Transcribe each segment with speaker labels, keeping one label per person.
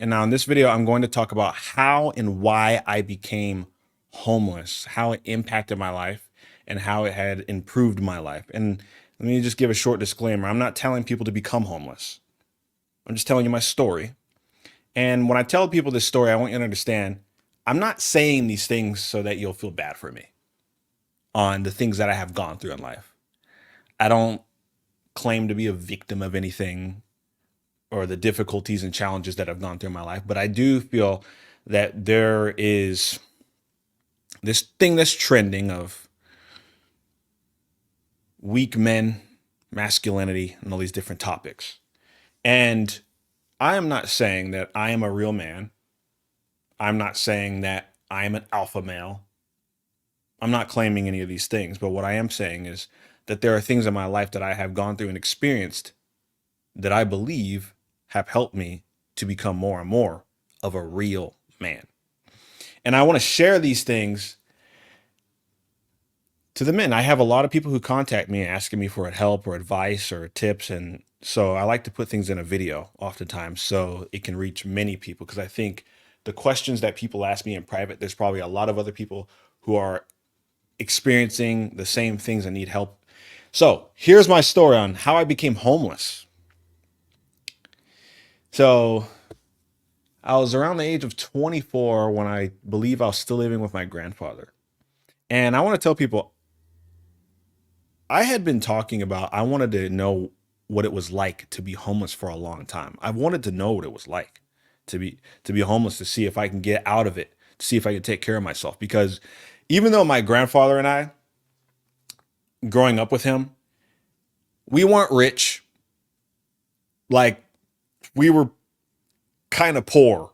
Speaker 1: And now in this video, I'm going to talk about how and why I became homeless, how it impacted my life, and how it had improved my life. And let me just give a short disclaimer. I'm not telling people to become homeless. I'm just telling you my story. And when I tell people this story, I want you to understand I'm not saying these things so that you'll feel bad for me on the things that I have gone through in life. I don't claim to be a victim of anything or the difficulties and challenges that I've gone through in my life, but I do feel that there is this thing that's trending of weak men, masculinity, and all these different topics. And I am not saying that I am a real man. I'm not saying that I am an alpha male. I'm not claiming any of these things, but what I am saying is that there are things in my life that I have gone through and experienced that I believe have helped me to become more and more of a real man. And I want to share these things to the men. I have a lot of people who contact me asking me for help or advice or tips. And so I like to put things in a video oftentimes so it can reach many people, because I think the questions that people ask me in private, there's probably a lot of other people who are experiencing the same things and need help. So here's my story on how I became homeless. So I was around the age of 24 when I believe I was still living with my grandfather. And I want to tell people, I had been talking about, I wanted to know what it was like to be homeless for a long time. I wanted to know what it was like to be homeless, to see if I can get out of it, to see if I can take care of myself. Because even though my grandfather and I, growing up with him, we weren't rich. Like, we were kind of poor.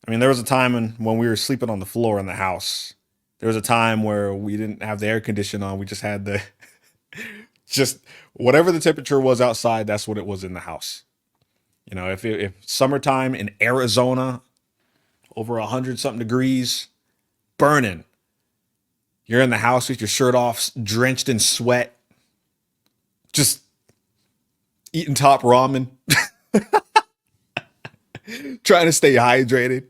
Speaker 1: I mean, there was a time when we were sleeping on the floor in the house. There was a time where we didn't have the air conditioner on. We just had the just whatever the temperature was outside, that's what it was in the house. You know, if summertime in Arizona, over 100 something degrees, burning, you're in the house with your shirt off, drenched in sweat, just eating top ramen, trying to stay hydrated.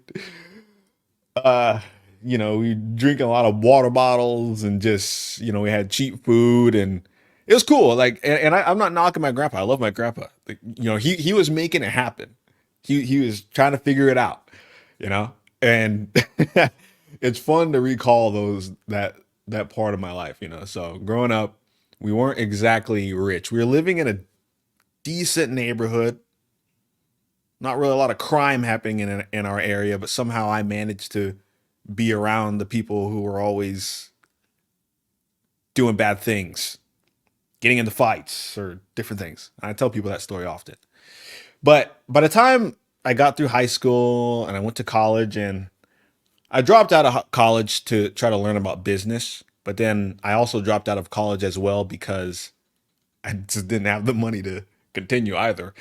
Speaker 1: Uh, we drinking a lot of water bottles and just, we had cheap food, and it was cool. Like, and I'm not knocking my grandpa. I love my grandpa. Like, he was making it happen. He was trying to figure it out, and it's fun to recall that part of my life, So growing up, we weren't exactly rich. We were living in a decent neighborhood. Not really a lot of crime happening in our area, but somehow I managed to be around the people who were always doing bad things, getting into fights or different things. I tell people that story often. But by the time I got through high school and I went to college, and I dropped out of college to try to learn about business, but then I also dropped out of college as well because I just didn't have the money to continue either.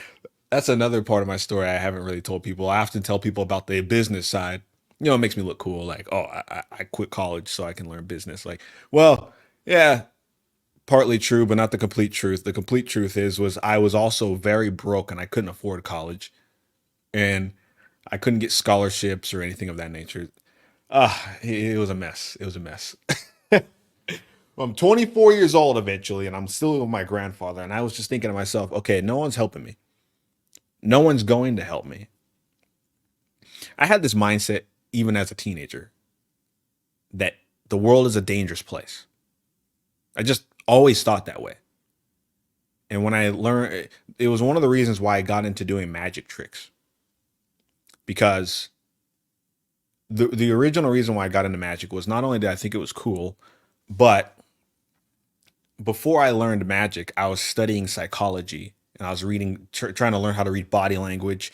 Speaker 1: That's another part of my story I haven't really told people. I often tell people about the business side. It makes me look cool. Like, oh, I quit college so I can learn business. Like, well, yeah, partly true, but not the complete truth. The complete truth was I was also very broke and I couldn't afford college, and I couldn't get scholarships or anything of that nature. It was a mess. It was a mess. Well, I'm 24 years old eventually, and I'm still with my grandfather. And I was just thinking to myself, okay, no one's helping me. No one's going to help me. I had this mindset even as a teenager that the world is a dangerous place. I just always thought that way. And when I learned, it was one of the reasons why I got into doing magic tricks, because the original reason why I got into magic was not only did I think it was cool, but before I learned magic, I was studying psychology, and I was reading, trying to learn how to read body language.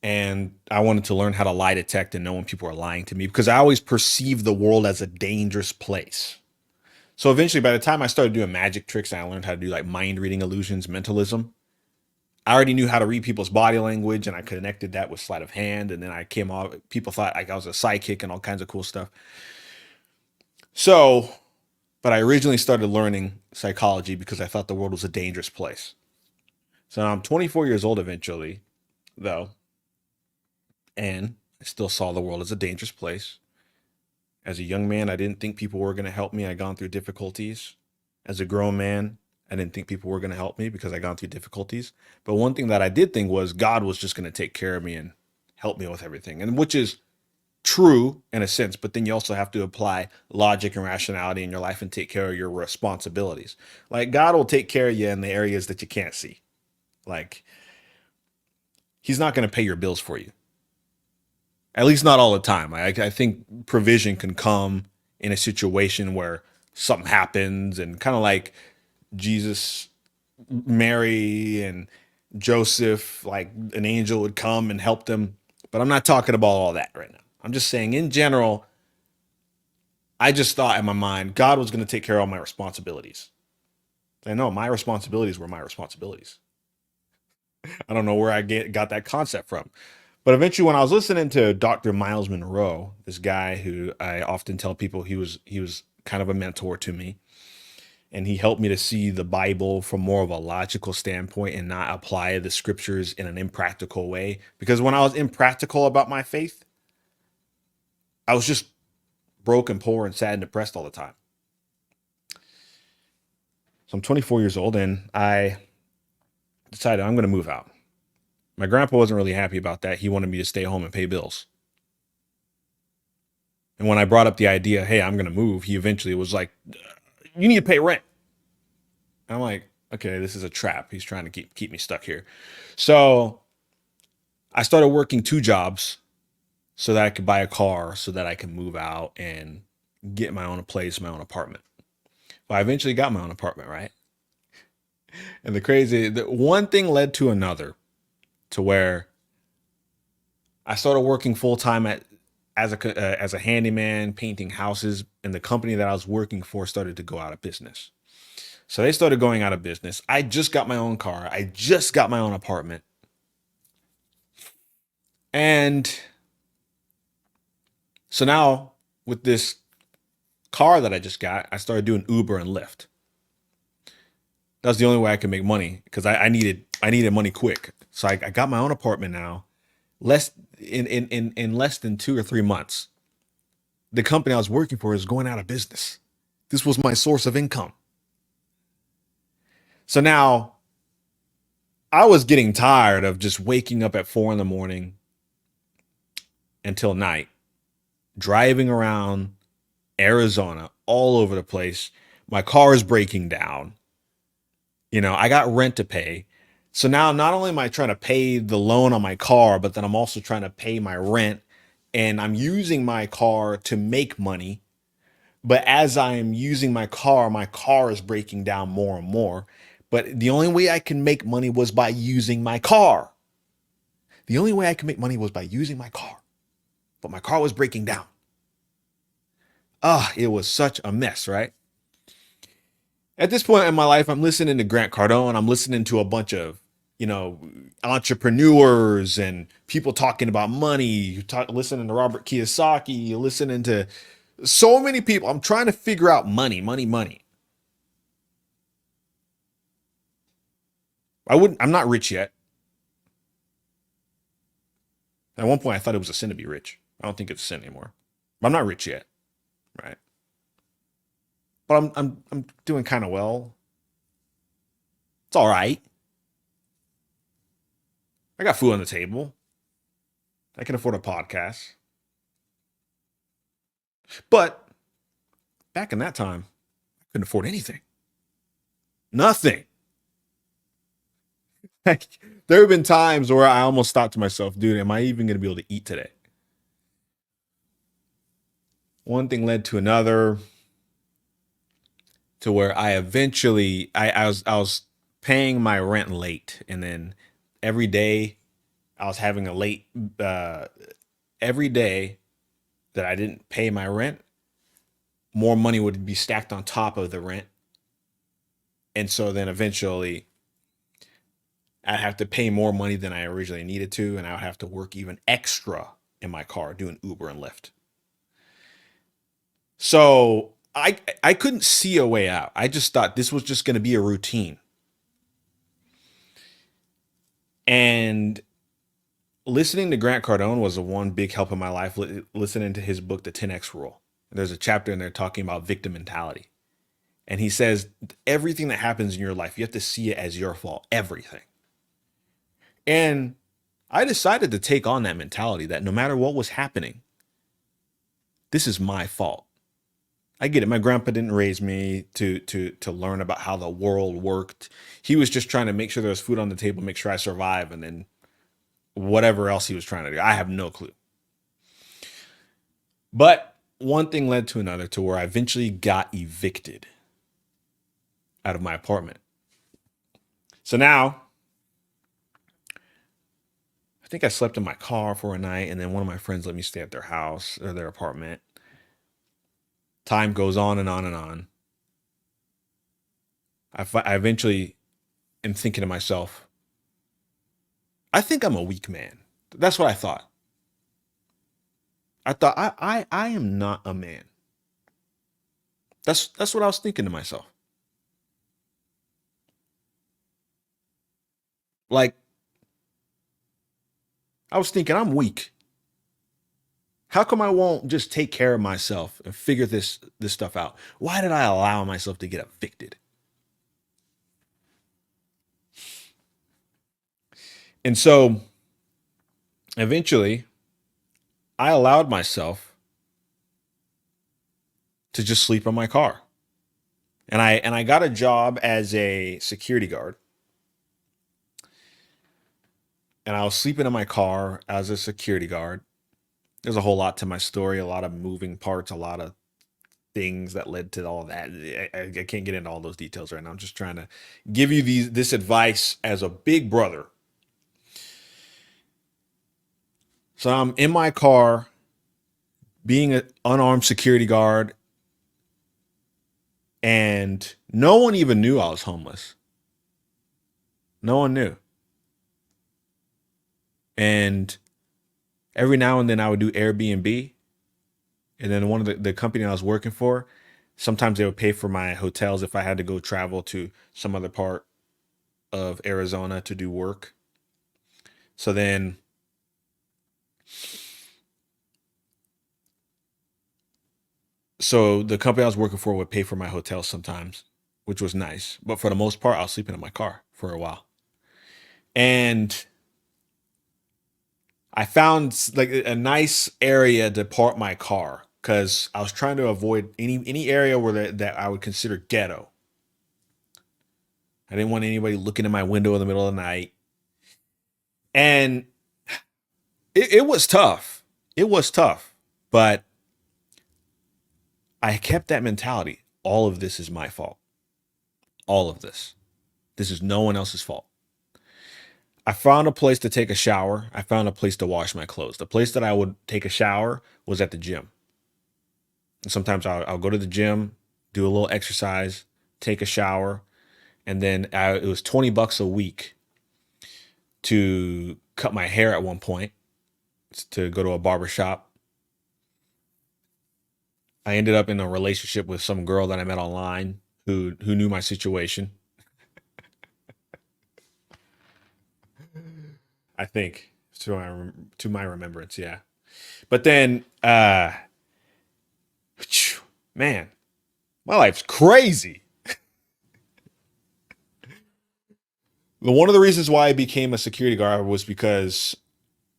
Speaker 1: And I wanted to learn how to lie detect and know when people are lying to me, because I always perceived the world as a dangerous place. So eventually, by the time I started doing magic tricks and I learned how to do like mind reading illusions, mentalism, I already knew how to read people's body language, and I connected that with sleight of hand. And then I came off, people thought like I was a psychic and all kinds of cool stuff. So, but I originally started learning psychology because I thought the world was a dangerous place. So now I'm 24 years old eventually, though. And I still saw the world as a dangerous place. As a young man, I didn't think people were going to help me. I'd gone through difficulties. As a grown man, I didn't think people were going to help me because I'd gone through difficulties. But one thing that I did think was God was just going to take care of me and help me with everything. And which is true in a sense, but then you also have to apply logic and rationality in your life and take care of your responsibilities. Like God will take care of you in the areas that you can't see. Like he's not going to pay your bills for you. At least not all the time. I think provision can come in a situation where something happens and kind of like Jesus, Mary, and Joseph, like an angel would come and help them. But I'm not talking about all that right now. I'm just saying, in general, I just thought in my mind, God was going to take care of all my responsibilities. I know my responsibilities were my responsibilities. I don't know where got that concept from. But eventually, when I was listening to Dr. Miles Monroe, this guy who I often tell people he was kind of a mentor to me, and he helped me to see the Bible from more of a logical standpoint and not apply the scriptures in an impractical way. Because when I was impractical about my faith, I was just broke and poor and sad and depressed all the time. So I'm 24 years old and I decided I'm going to move out. My grandpa wasn't really happy about that. He wanted me to stay home and pay bills. And when I brought up the idea, hey, I'm going to move, he eventually was like, you need to pay rent. And I'm like, okay, this is a trap. He's trying to keep me stuck here. So I started working two jobs so that I could buy a car so that I can move out and get my own place, my own apartment. Well, I eventually got my own apartment, right? And the one thing led to another to where I started working full time at as a handyman painting houses, and the company that I was working for started to go out of business. So they started going out of business. I just got my own car. I just got my own apartment. And so now with this car that I just got, I started doing Uber and Lyft. That's the only way I could make money because I needed money quick. So I got my own apartment now. Less in less than 2 or 3 months, the company I was working for is going out of business. This was my source of income. So now I was getting tired of just waking up at 4 in the morning until night, driving around Arizona all over the place. My car is breaking down. I got rent to pay. So now not only am I trying to pay the loan on my car, but then I'm also trying to pay my rent and I'm using my car to make money. But as I am using my car is breaking down more and more. But the only way I can make money was by using my car. The only way I could make money was by using my car. But my car was breaking down. It was such a mess, right? At this point in my life, I'm listening to Grant Cardone. I'm listening to a bunch of, you know, entrepreneurs and people talking about money. Listening to Robert Kiyosaki. Listening to so many people. I'm trying to figure out money, money, money. I'm not rich yet. At one point, I thought it was a sin to be rich. I don't think it's a sin anymore. But I'm not rich yet, right? But I'm doing kind of well. It's all right. I got food on the table. I can afford a podcast. But back in that time, I couldn't afford anything. Nothing. Like, there have been times where I almost thought to myself, dude, am I even going to be able to eat today? One thing led to another, to where I eventually I was paying my rent late, and then every day I was having a late uh, every day that I didn't pay my rent, more money would be stacked on top of the rent, and so then eventually I'd have to pay more money than I originally needed to, and I would have to work even extra in my car doing Uber and Lyft. So I couldn't see a way out. I just thought this was just going to be a routine. And listening to Grant Cardone was a one big help in my life. Listening to his book, The 10X Rule. There's a chapter in there talking about victim mentality. And he says everything that happens in your life, you have to see it as your fault. Everything. And I decided to take on that mentality that no matter what was happening, this is my fault. I get it. My grandpa didn't raise me to learn about how the world worked. He was just trying to make sure there was food on the table, make sure I survive, and then whatever else he was trying to do. I have no clue. But one thing led to another to where I eventually got evicted out of my apartment. So now I think I slept in my car for a night, and then one of my friends let me stay at their house or their apartment. Time goes on and on and on. I eventually am thinking to myself, I think I'm a weak man. That's what I thought. I thought I am not a man. That's what I was thinking to myself. Like I was thinking I'm weak. How come I won't just take care of myself and figure this stuff out? Why did I allow myself to get evicted? And so eventually I allowed myself to just sleep in my car. And I got a job as a security guard. And I was sleeping in my car as a security guard. There's a whole lot to my story, a lot of moving parts, a lot of things that led to all of that. I can't get into all those details right now. I'm just trying to give you this advice as a big brother. So I'm in my car, being an unarmed security guard, and no one even knew I was homeless. No one knew. And every now and then I would do Airbnb. And then one of the company I was working for, sometimes they would pay for my hotels if I had to go travel to some other part of Arizona to do work. So then so the company I was working for would pay for my hotel sometimes, which was nice. But for the most part, I was sleeping in my car for a while. And I found like a nice area to park my car because I was trying to avoid any area where that I would consider ghetto. I didn't want anybody looking in my window in the middle of the night. And it was tough. It was tough. But I kept that mentality. All of this is my fault. All of this. This is no one else's fault. I found a place to take a shower. I found a place to wash my clothes. The place that I would take a shower was at the gym. And sometimes I'll go to the gym, do a little exercise, take a shower, and then it was $20 a week to cut my hair at one point, to go to a barber shop. I ended up in a relationship with some girl that I met online who knew my situation. I think to my remembrance, yeah. But then, man, my life's crazy. One of the reasons why I became a security guard was because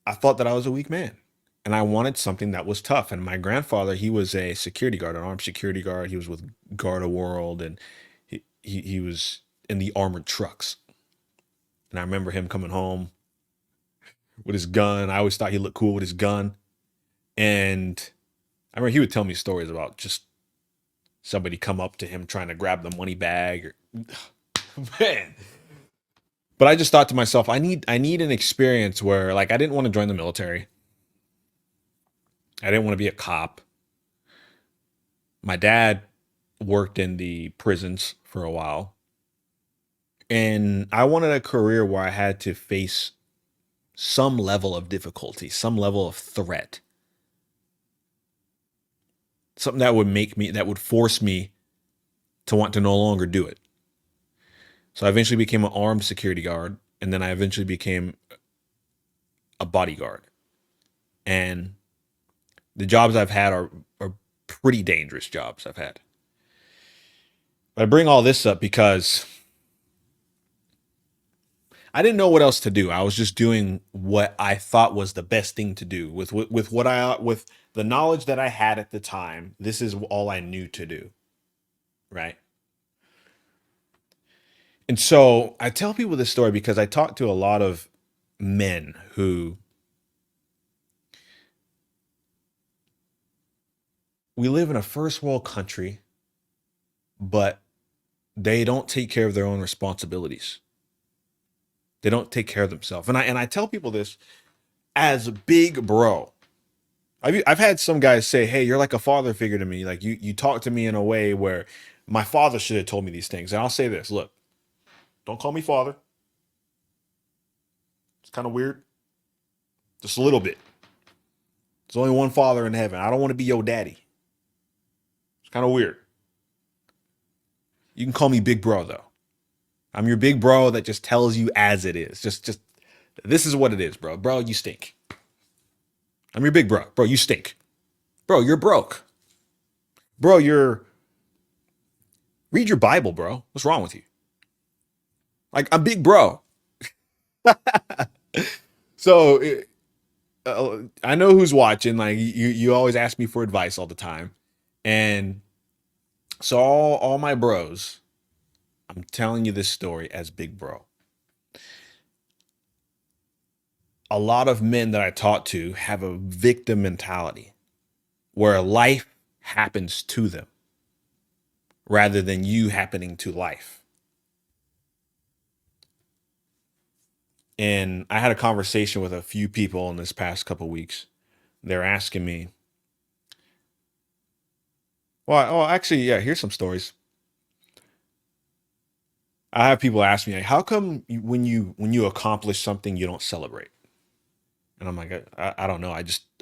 Speaker 1: I thought that I was a weak man, and I wanted something that was tough. And my grandfather, he was a security guard, an armed security guard. He was with Guard of World, and he was in the armored trucks. And I remember him coming home with his gun. I always thought he looked cool with his gun. And I remember he would tell me stories about just somebody come up to him trying to grab the money bag. Or, man. But I just thought to myself, I need an experience where, like, I didn't want to join the military. I didn't want to be a cop. My dad worked in the prisons for a while. And I wanted a career where I had to face some level of difficulty, some level of threat, something that would force me to want to no longer do it. So I eventually became an armed security guard, and then I eventually became a bodyguard. And the jobs I've had are pretty dangerous jobs I've had. But I bring all this up because I didn't know what else to do. I was just doing what I thought was the best thing to do with what I with the knowledge that I had at the time. This is all I knew to do, right? And so I tell people this story because I talk to a lot of men who we live in a first world country, but they don't take care of their own responsibilities. They don't take care of themselves. And I tell people this as big bro. I've had some guys say, "Hey, you're like a father figure to me. Like you talk to me in a way where my father should have told me these things." And I'll say this: Look, don't call me father. It's kind of weird, just a little bit. There's only one father in heaven. I don't want to be your daddy. It's kind of weird. You can call me big bro though. I'm your big bro that just tells you as it is. Just this is what it is, bro. Bro, you stink. I'm your big bro. Bro, you stink. Bro, you're broke. Bro, you're read your Bible, bro. What's wrong with you? Like I'm big bro. So I know who's watching. Like you always ask me for advice all the time, and so all my bros, I'm telling you this story as big bro. A lot of men that I talk to have a victim mentality where life happens to them rather than you happening to life. And I had a conversation with a few people in this past couple of weeks. They're asking me, well, oh, actually, yeah, here's some stories. I have people ask me, like, how come when you accomplish something, you don't celebrate? And I'm like, I don't know.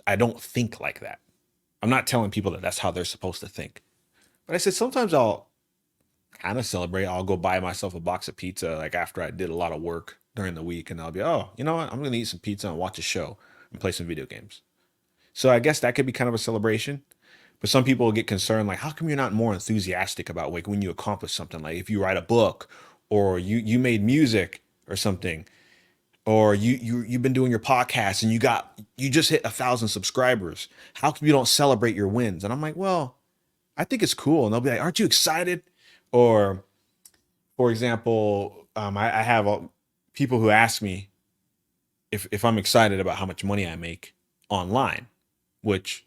Speaker 1: I don't think like that. I'm not telling people that that's how they're supposed to think. But I said sometimes I'll kind of celebrate. I'll go buy myself a box of pizza like after I did a lot of work during the week, and I'll be, oh, you know what? I'm gonna eat some pizza and watch a show and play some video games. So I guess that could be kind of a celebration. But some people get concerned, like, how come you're not more enthusiastic about like when you accomplish something? Like if you write a book or you made music or something, or you've been doing your podcast and you just hit 1,000 subscribers. How come you don't celebrate your wins? And I'm like, well, I think it's cool. And they'll be like, aren't you excited? Or for example, I have people who ask me if I'm excited about how much money I make online, which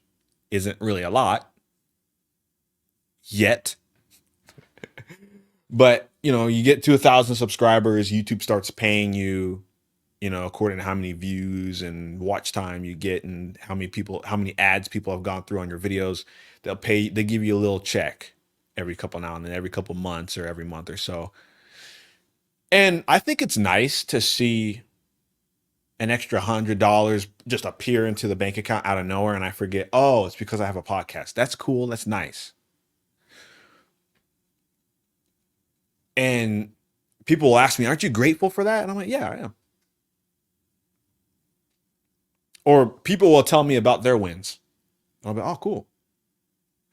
Speaker 1: isn't really a lot yet. But you get to 1,000 subscribers, YouTube starts paying you, according to how many views and watch time you get and how many ads people have gone through on your videos. They give you a little check every couple now and then, every couple months or every month or so. And I think it's nice to see an extra $100 just appear into the bank account out of nowhere, and I forget, oh, it's because I have a podcast. That's cool. That's nice. And people will ask me, aren't you grateful for that? And I'm like, yeah, I am. Or people will tell me about their wins. I'll be, oh, cool.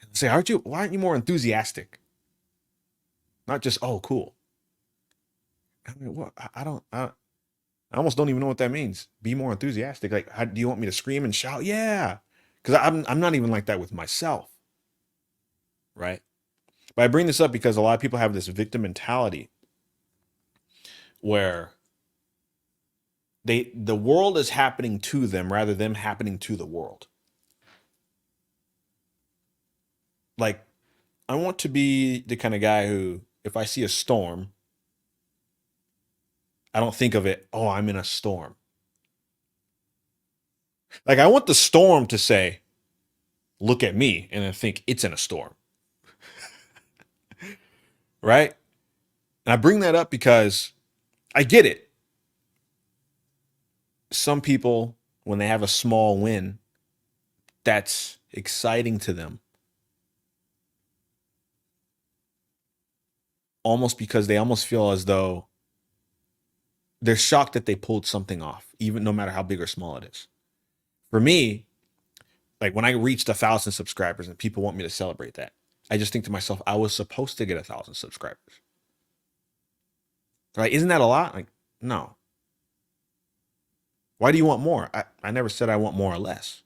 Speaker 1: And say, why aren't you more enthusiastic? Not just, oh, cool. I mean, what? I almost don't even know what that means. Be more enthusiastic. Like, do you want me to scream and shout? Yeah. Because I'm not even like that with myself. Right. But I bring this up because a lot of people have this victim mentality where the world is happening to them rather than them happening to the world. Like, I want to be the kind of guy who, if I see a storm, I don't think of it, oh, I'm in a storm. Like, I want the storm to say, look at me, and then think it's in a storm. Right? And I bring that up because I get it. Some people, when they have a small win, that's exciting to them. Almost because they almost feel as though they're shocked that they pulled something off, even no matter how big or small it is. For me, like when I reached 1,000 subscribers and people want me to celebrate that, I just think to myself, I was supposed to get 1,000 subscribers. Right? Isn't that a lot? Like, no. Why do you want more? I never said I want more or less.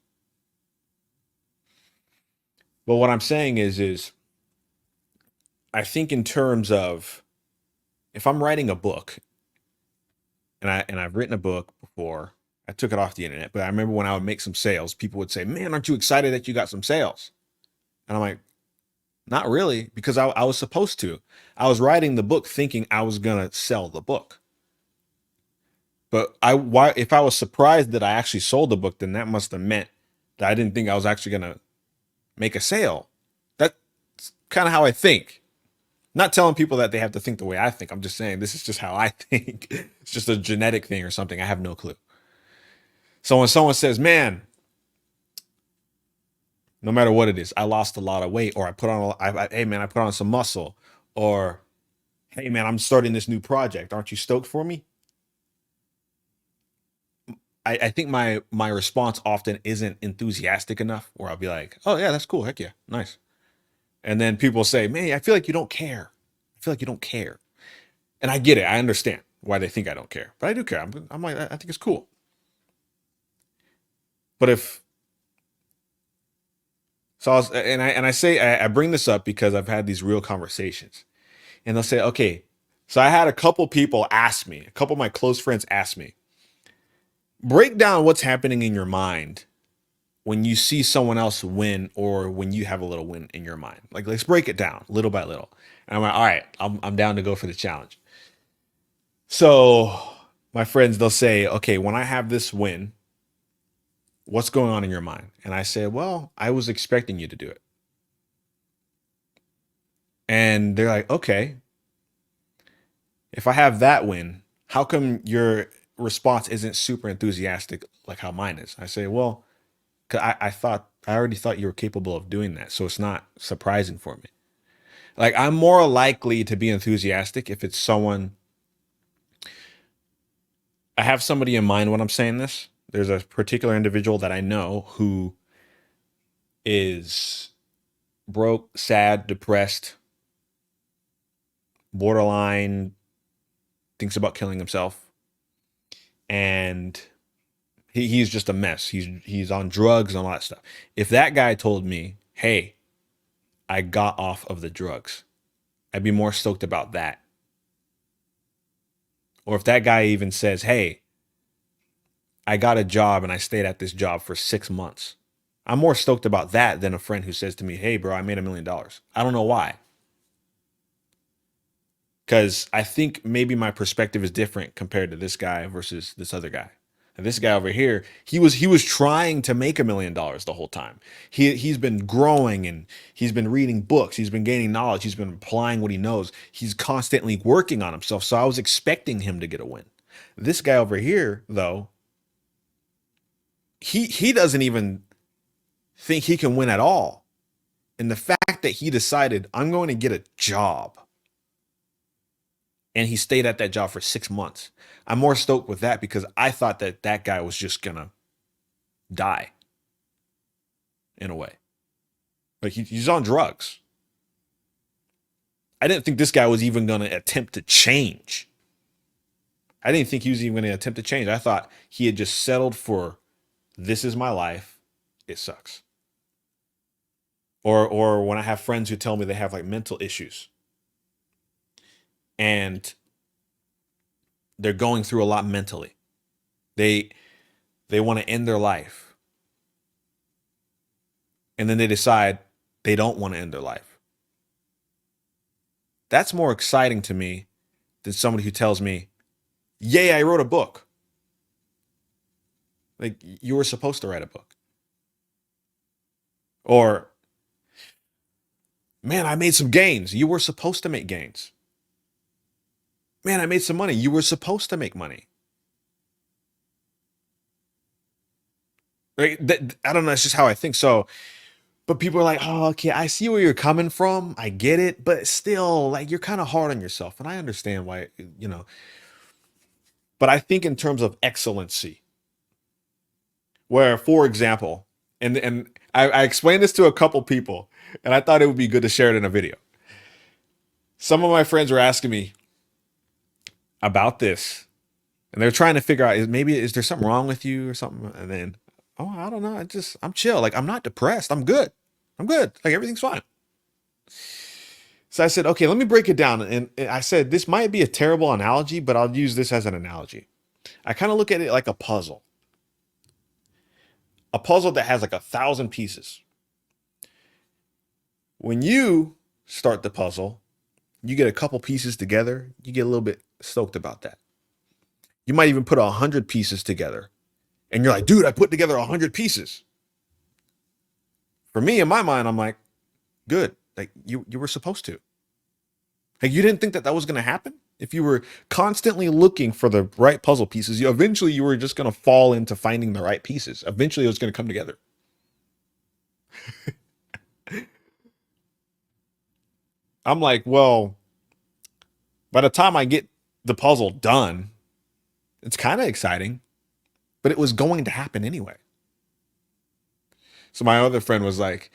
Speaker 1: But what I'm saying is I think in terms of if I'm writing a book and I've written a book before, I took it off the internet, but I remember when I would make some sales, people would say, "Man, aren't you excited that you got some sales?" And I'm like, "Not really, because I was supposed to. I was writing the book thinking I was gonna sell the book. But why if I was surprised that I actually sold the book, then that must have meant that I didn't think I was actually gonna make a sale. That's kind of how I think. Not telling people that they have to think the way I think. I'm just saying this is just how I think. It's just a genetic thing or something. I have no clue. So when someone says, "Man, no matter what it is, I lost a lot of weight, or I put on, hey man, I put on some muscle, or hey man, I'm starting this new project. Aren't you stoked for me?" I think my response often isn't enthusiastic enough, where I'll be like, "Oh yeah, that's cool. Heck yeah, nice." And then people say, "Man, I feel like you don't care. I feel like you don't care." And I get it. I understand why they think I don't care, but I do care. I'm like, I think it's cool. But if so, I say I bring this up because I've had these real conversations, and they'll say, "Okay." So I had a couple people ask me, a couple of my close friends ask me, break down what's happening in your mind when you see someone else win or when you have a little win in your mind. Like, let's break it down little by little. And I'm like, all right, I'm down to go for the challenge. So my friends, they'll say, okay, when I have this win, what's going on in your mind? And I say, well, I was expecting you to do it. And they're like, okay, if I have that win, how come your response isn't super enthusiastic like how mine is? I say, well, 'cause I already thought you were capable of doing that. So it's not surprising for me. Like I'm more likely to be enthusiastic if it's someone I have somebody in mind when I'm saying this. There's a particular individual that I know who is broke, sad, depressed, borderline, thinks about killing himself, and he's just a mess. He's on drugs and all that stuff. If that guy told me, "Hey, I got off of the drugs," I'd be more stoked about that. Or if that guy even says, "Hey, I got a job and I stayed at this job for 6 months," I'm more stoked about that than a friend who says to me, "Hey, bro, I made $1 million." I don't know why. Because I think maybe my perspective is different compared to this guy versus this other guy. And this guy over here, he was trying to make $1 million the whole time. He's been growing and he's been reading books. He's been gaining knowledge. He's been applying what he knows. He's constantly working on himself. So I was expecting him to get a win. This guy over here, though, he doesn't even think he can win at all. And the fact that he decided I'm going to get a job and he stayed at that job for 6 months. I'm more stoked with that because I thought that that guy was just gonna die in a way. Like he's on drugs. I didn't think this guy was even gonna attempt to change. I didn't think he was even gonna attempt to change. I thought he had just settled for this is my life. It sucks. Or when I have friends who tell me they have like mental issues and they're going through a lot mentally. They they want to end their life and then they decide they don't want to end their life. That's more exciting to me than somebody who tells me, "Yay, I wrote a book." Like you were supposed to write a book. Or, "Man, I made some gains." You were supposed to make gains. "Man, I made some money." You were supposed to make money. Right? I don't know. That's just how I think. So, but people are like, "Oh, okay, I see where you're coming from. I get it, but still, like, you're kind of hard on yourself." And I understand why, you know, but I think in terms of excellency. Where, for example, and I explained this to a couple people, and I thought it would be good to share it in a video. Some of my friends were asking me about this, and they're trying to figure out is there something wrong with you or something? And then, oh, I don't know. I'm chill. Like I'm not depressed. I'm good. I'm good. Like everything's fine. So I said, okay, let me break it down. And I said, this might be a terrible analogy, but I'll use this as an analogy. I kind of look at it like a puzzle that has like 1,000 pieces. When you start the puzzle, you get a couple pieces together, you get a little bit stoked about that. You might even put 100 pieces together, and you're like, dude, I put together 100 pieces. For me, in my mind, I'm like, good. Like you were supposed to. Like you didn't think that was going to happen. If you were constantly looking for the right puzzle pieces, eventually you were just going to fall into finding the right pieces. Eventually, it was going to come together. I'm like, well, by the time I get the puzzle done, it's kind of exciting, but it was going to happen anyway. So my other friend was like,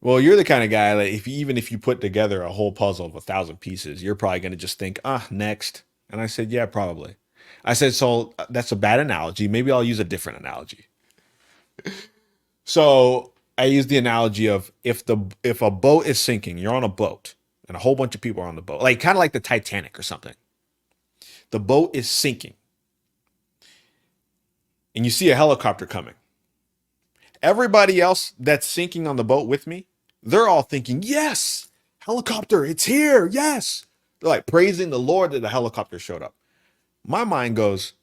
Speaker 1: well, you're the kind of guy that even if you put together a whole puzzle of 1,000 pieces, you're probably going to just think, next. And I said, yeah, probably. I said, so that's a bad analogy. Maybe I'll use a different analogy. So I use the analogy of if a boat is sinking, you're on a boat, and a whole bunch of people are on the boat, like kind of like the Titanic or something. The boat is sinking, and you see a helicopter coming. Everybody else that's sinking on the boat with me, they're all thinking, yes, helicopter, it's here, yes. They're like praising the Lord that the helicopter showed up. My mind goes,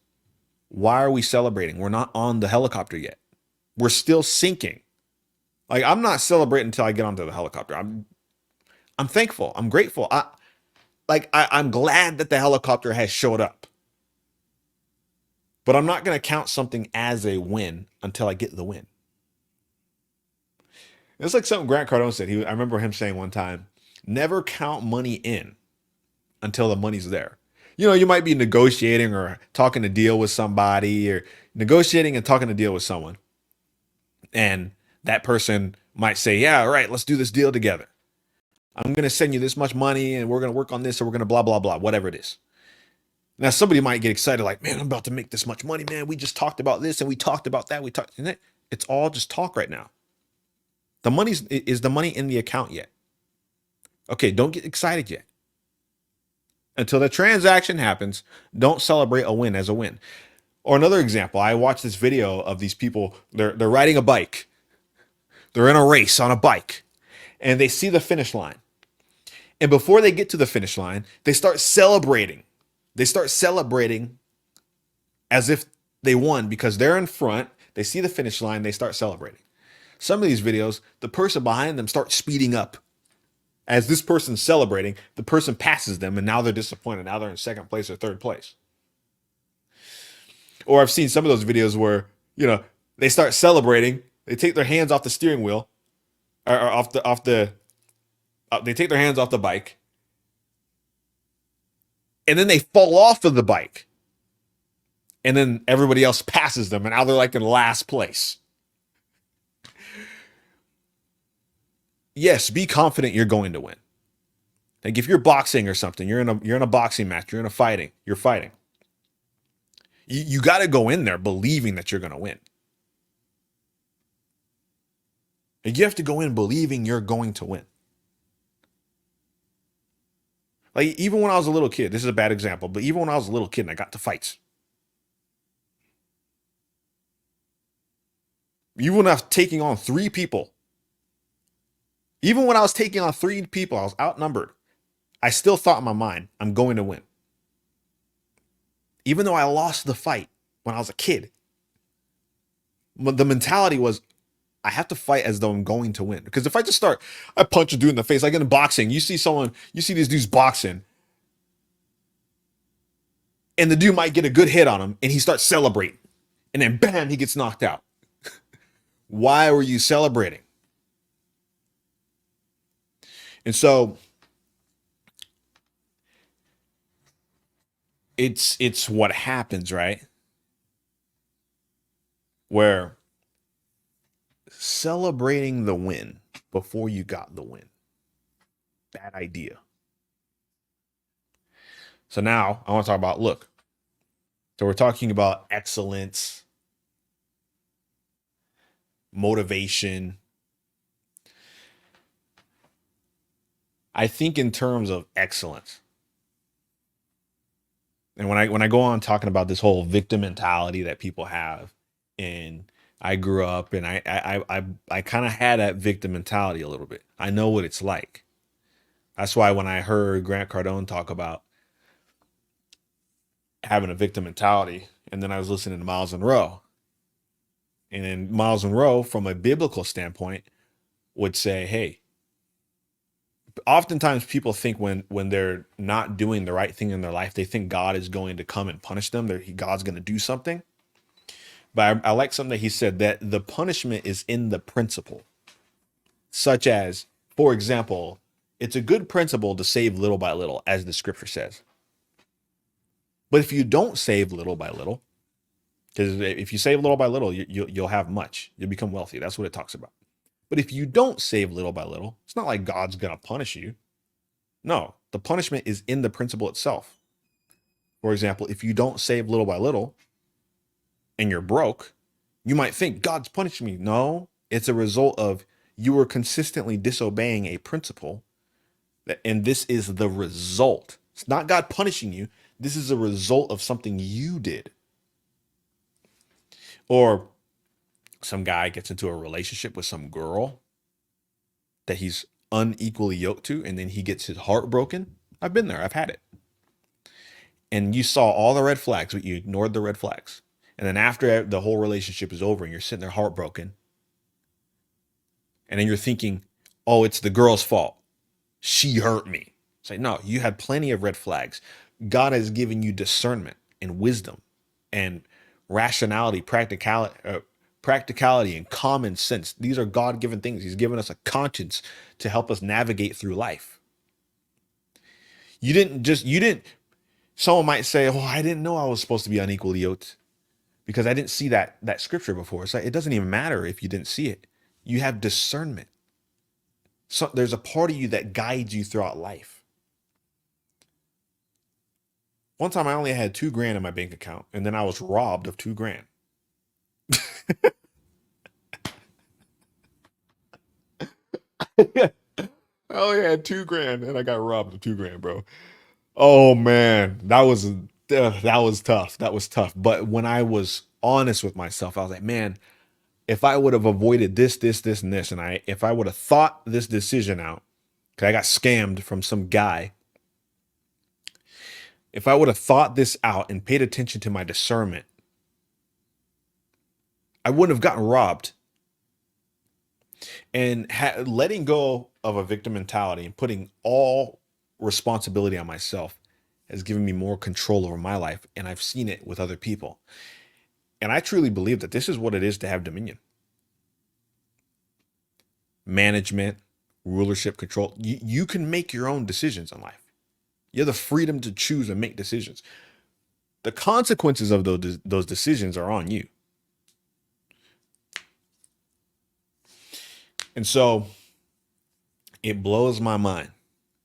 Speaker 1: why are we celebrating? We're not on the helicopter yet. We're still sinking. Like I'm not celebrating until I get onto the helicopter. I'm thankful. I'm grateful. I'm glad that the helicopter has showed up. But I'm not going to count something as a win until I get the win. It's like something Grant Cardone said. I remember him saying one time, never count money in until the money's there. You might be negotiating or talking to deal with somebody or negotiating and talking to deal with someone. And that person might say, yeah, all right, let's do this deal together. I'm going to send you this much money and we're going to work on this or we're going to blah, blah, blah, whatever it is. Now, somebody might get excited like, man, I'm about to make this much money, man. We just talked about this and we talked about that. It's all just talk right now. Is the money in the account yet? Okay, don't get excited yet. Until the transaction happens, don't celebrate a win as a win. Or another example, I watched this video of these people, they're riding a bike. They're in a race on a bike and they see the finish line. And before they get to the finish line, they start celebrating. They start celebrating as if they won because they're in front. They see the finish line, they start celebrating. Some of these videos, the person behind them starts speeding up. As this person's celebrating, the person passes them and now they're disappointed. Now they're in second place or third place. Or I've seen some of those videos where, they start celebrating, they take their hands off the steering wheel or they take their hands off the bike and then they fall off of the bike. And then everybody else passes them and now they're like in last place. Yes, be confident you're going to win. Like if you're boxing or something, you're in a boxing match, you're fighting. You got to go in there believing that you're going to win. Like you have to go in believing you're going to win. Like even when I was a little kid, this is a bad example, but even when I was a little kid and I got to fights, even when I was taking on three people, I was outnumbered. I still thought in my mind, I'm going to win. Even though I lost the fight when I was a kid, the mentality was, I have to fight as though I'm going to win. Because if I just I punch a dude in the face, like in boxing, you see these dudes boxing, and the dude might get a good hit on him, and he starts celebrating, and then bam, he gets knocked out. Why were you celebrating? And so It's what happens, right? Where celebrating the win before you got the win. Bad idea. So now I want to talk about look. So we're talking about excellence, motivation. I think in terms of excellence, and when I go on talking about this whole victim mentality that people have, and I grew up and I kind of had that victim mentality a little bit. I know what it's like. That's why when I heard Grant Cardone talk about having a victim mentality, and then I was listening to Miles Monroe, and then Miles Monroe, from a biblical standpoint, would say, "Hey, oftentimes people think when they're not doing the right thing in their life, they think God is going to come and punish them. God's going to do something." But I like something that he said, that the punishment is in the principle, such as, for example, it's a good principle to save little by little, as the scripture says. But if you don't save little by little, because if you save little by little, you'll have much. You'll become wealthy. That's what it talks about. But if you don't save little by little, it's not like God's going to punish you. No, the punishment is in the principle itself. For example, if you don't save little by little and you're broke, you might think God's punishing me. No, it's a result of you were consistently disobeying a principle, and this is the result. It's not God punishing you. This is a result of something you did. Or some guy gets into a relationship with some girl that he's unequally yoked to, and then he gets his heart broken. I've been there. I've had it. And you saw all the red flags, but you ignored the red flags. And then after the whole relationship is over and you're sitting there heartbroken, and then you're thinking, oh, it's the girl's fault. She hurt me. It's like, no, you had plenty of red flags. God has given you discernment and wisdom and rationality, practicality and common sense. These are God given things. He's given us a conscience to help us navigate through life. You didn't, someone might say, oh, I didn't know I was supposed to be unequally yoked because I didn't see that scripture before. It's like, it doesn't even matter if you didn't see it. You have discernment. So there's a part of you that guides you throughout life. One time I only had 2 grand in my bank account, and then I was robbed of 2 grand. I only had 2 grand, and I got robbed of 2 grand, bro. Oh man, that was tough. That was tough. But when I was honest with myself, I was like, man, if I would have avoided this, and this, and if I would have thought this decision out, because I got scammed from some guy. If I would have thought this out and paid attention to my discernment, I wouldn't have gotten robbed. And letting go of a victim mentality and putting all responsibility on myself has given me more control over my life. And I've seen it with other people. And I truly believe that this is what it is to have dominion, management, rulership, control. You can make your own decisions in life. You have the freedom to choose and make decisions. The consequences of those decisions are on you. And so it blows my mind.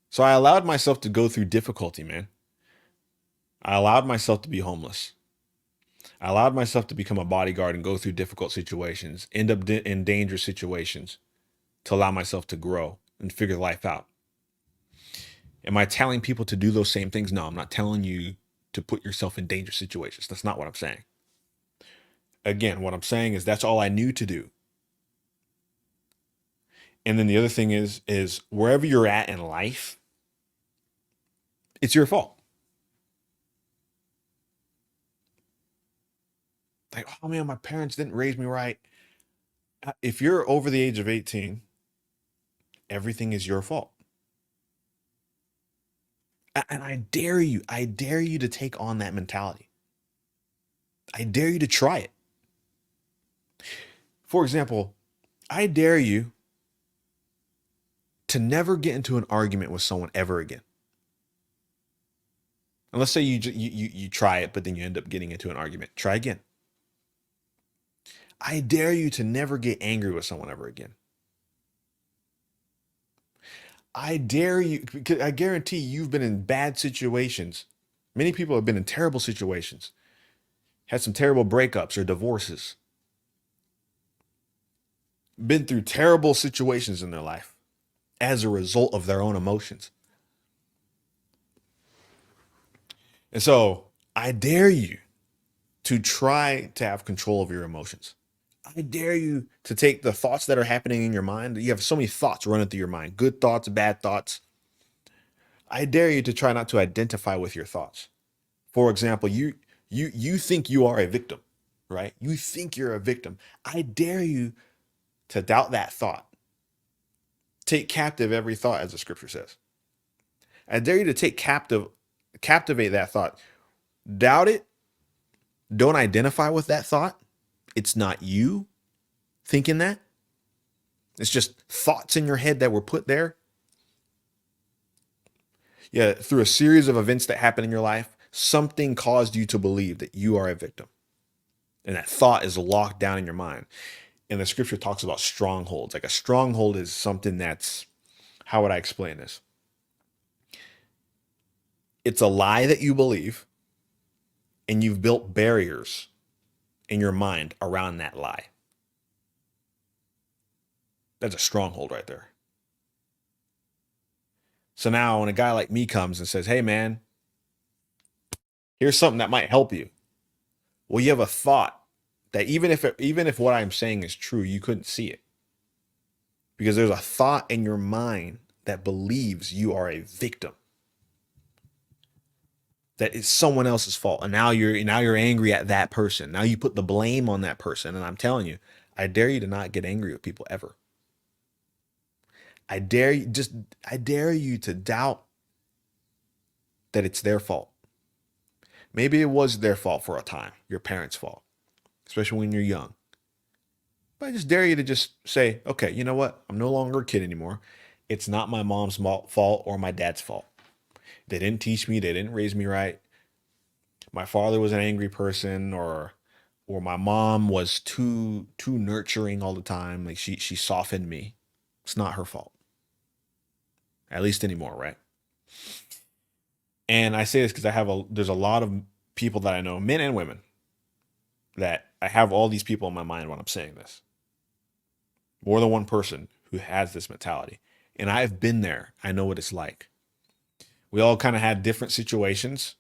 Speaker 1: So I allowed myself to go through difficulty, man. I allowed myself to be homeless. I allowed myself to become a bodyguard and go through difficult situations, end up in dangerous situations to allow myself to grow and figure life out. Am I telling people to do those same things? No, I'm not telling you to put yourself in dangerous situations. That's not what I'm saying. Again, what I'm saying is that's all I knew to do. And then the other thing is wherever you're at in life, it's your fault. Like, oh man, my parents didn't raise me right. If you're over the age of 18, everything is your fault. And I dare you to take on that mentality. I dare you to try it. For example, I dare you to never get into an argument with someone ever again. And let's say you try it, but then you end up getting into an argument. Try again. I dare you to never get angry with someone ever again. I dare you, because I guarantee you've been in bad situations. Many people have been in terrible situations, had some terrible breakups or divorces, been through terrible situations in their life as a result of their own emotions. And so I dare you to try to have control of your emotions. I dare you to take the thoughts that are happening in your mind. You have so many thoughts running through your mind, good thoughts, bad thoughts. I dare you to try not to identify with your thoughts. For example, you think you are a victim, right? You think you're a victim. I dare you to doubt that thought. Take captive every thought, as the scripture says. I dare you to captivate that thought. Doubt it. Don't identify with that thought. It's not you thinking that. It's just thoughts in your head that were put there. Yeah, through a series of events that happen in your life, something caused you to believe that you are a victim. And that thought is locked down in your mind. And the scripture talks about strongholds. Like a stronghold is something that's, how would I explain this? It's a lie that you believe, and you've built barriers in your mind around that lie. That's a stronghold right there. So now when a guy like me comes and says, hey man, here's something that might help you. Well, you have a thought that even if what I'm saying is true, you couldn't see it. Because there's a thought in your mind that believes you are a victim. That it's someone else's fault. And now you're angry at that person. Now you put the blame on that person. And I'm telling you, I dare you to not get angry with people ever. I dare you to doubt that it's their fault. Maybe it was their fault for a time, your parents' fault, especially when you're young. But I just dare you to just say, okay, you know what? I'm no longer a kid anymore. It's not my mom's fault or my dad's fault. They didn't teach me, they didn't raise me right. My father was an angry person, or my mom was too nurturing all the time. Like she softened me. It's not her fault. At least anymore, right? And I say this because there's a lot of people that I know, men and women, that I have all these people in my mind when I'm saying this. More than one person who has this mentality. And I've been there. I know what it's like. We all kind of had different situations,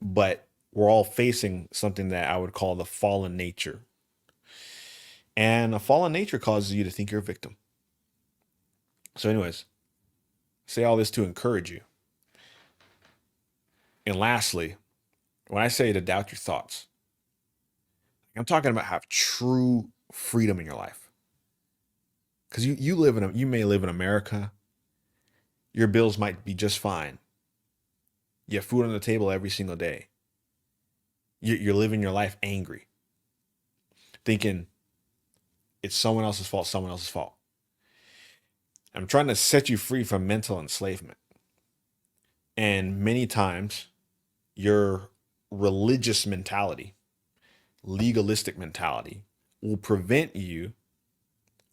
Speaker 1: but we're all facing something that I would call the fallen nature. And a fallen nature causes you to think you're a victim. So, anyways, say all this to encourage you. And lastly, when I say to doubt your thoughts, I'm talking about have true freedom in your life. Because you may live in America, your bills might be just fine. You have food on the table every single day. You're living your life angry, thinking it's someone else's fault, someone else's fault. I'm trying to set you free from mental enslavement. And many times, your religious mentality, legalistic mentality, will prevent you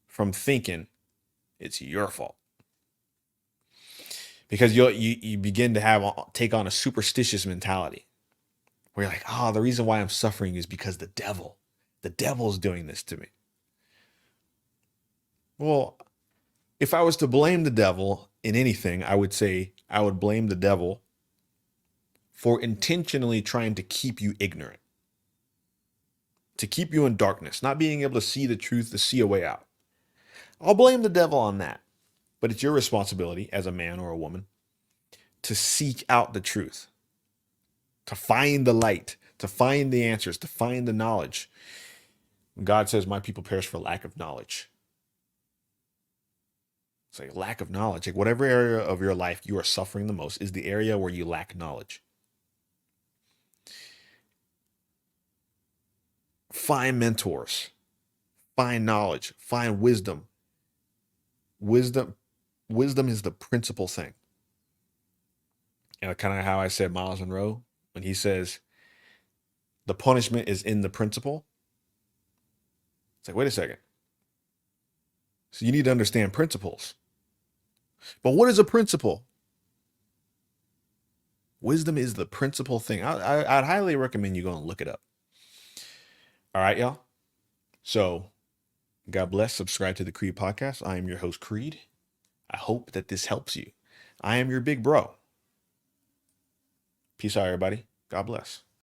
Speaker 1: from thinking it's your fault. Because you begin to take on a superstitious mentality where you're like, oh, the reason why I'm suffering is because the devil's doing this to me. Well, if I was to blame the devil in anything, I would say I would blame the devil for intentionally trying to keep you ignorant, to keep you in darkness, not being able to see the truth, to see a way out. I'll blame the devil on that. But it's your responsibility as a man or a woman to seek out the truth, to find the light, to find the answers, to find the knowledge. God says, my people perish for lack of knowledge. It's like lack of knowledge. Like whatever area of your life you are suffering the most is the area where you lack knowledge. Find mentors, find knowledge, find wisdom. Wisdom, wisdom is the principal thing. kind of how I said Miles Monroe when he says the punishment is in the principle. It's like, wait a second. So you need to understand principles. But what is a principle? Wisdom is the principal thing. I'd highly recommend you go and look it up. All right, y'all. So God bless. Subscribe to the Creed podcast. I am your host, Creed. I hope that this helps you. I am your big bro. Peace out, everybody. God bless.